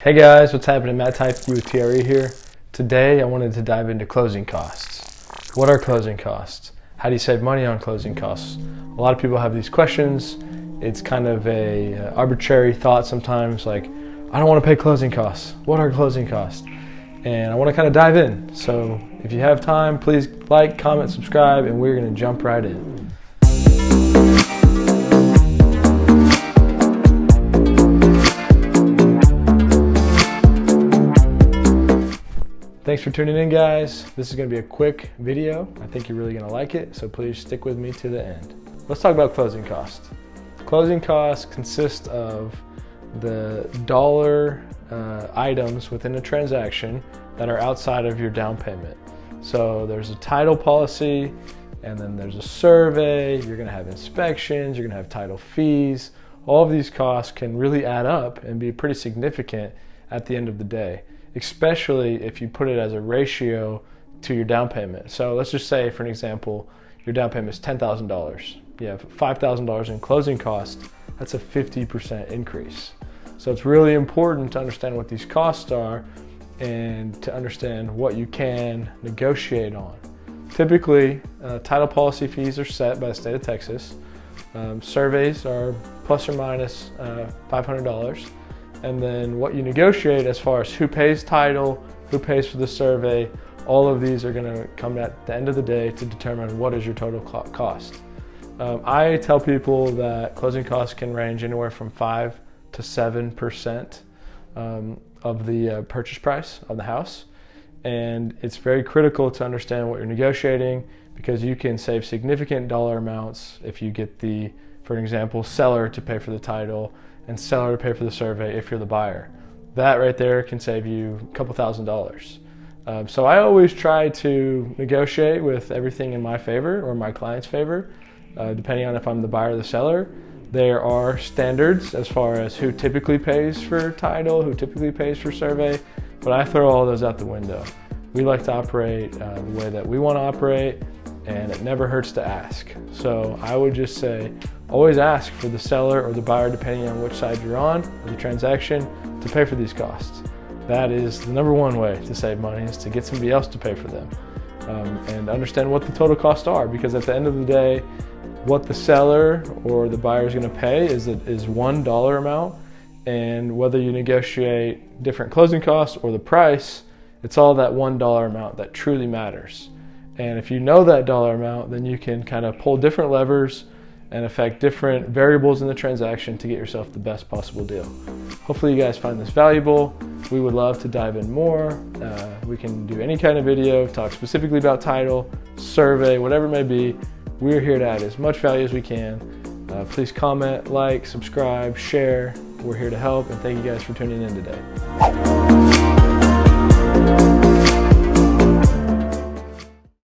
Hey guys, what's happening? Matt Teifke with TRE here. Today I wanted to dive into closing costs. What are closing costs? How do you save money on closing costs? A lot of people have these questions. It's kind of a arbitrary thought sometimes, like, I don't want to pay closing costs. What are closing costs? And I want to kind of dive in. So if you have time, please like, comment, subscribe, and we're going to jump right in. Thanks for tuning in, guys. This is going to be a quick video. I think you're really going to like it, so please stick with me to the end. Let's talk about closing costs. Closing costs consist of the dollar items within a transaction that are outside of your down payment. So there's a title policy, and then there's a survey. You're going to have inspections. You're going to have title fees. All of these costs can really add up and be pretty significant at the end of the day, especially if you put it as a ratio to your down payment. So let's just say, for an example, your down payment is $10,000. You have $5,000 in closing costs. That's a 50% increase. So it's really important to understand what these costs are and to understand what you can negotiate on. Typically, title policy fees are set by the state of Texas. Surveys are plus or minus $500. And then what you negotiate as far as who pays title, who pays for the survey, all of these are going to come at the end of the day to determine what is your total cost. I tell people that closing costs can range anywhere from 5 to 7% of the purchase price of the house. And it's very critical to understand what you're negotiating, because you can save significant dollar amounts if you get the, for example, seller to pay for the title and seller to pay for the survey if you're the buyer. That right there can save you a couple $1,000s. So I always try to negotiate with everything in my favor or my client's favor, depending on if I'm the buyer or the seller. There are standards as far as who typically pays for title, who typically pays for survey, but I throw all those out the window. We like to operate the way that we want to operate, and it never hurts to ask. So I would just say, always ask for the seller or the buyer, depending on which side you're on of the transaction, to pay for these costs. That is the number one way to save money, is to get somebody else to pay for them. And understand what the total costs are, because at the end of the day, what the seller or the buyer is going to pay is $1 amount, and whether you negotiate different closing costs or the price, it's all that $1 amount that truly matters. And if you know that dollar amount, then you can kind of pull different levers and affect different variables in the transaction to get yourself the best possible deal. Hopefully you guys find this valuable. We would love to dive in more. We can do any kind of video, talk specifically about title, survey, whatever it may be. We're here to add as much value as we can. Please comment, like, subscribe, share. We're here to help, and thank you guys for tuning in today.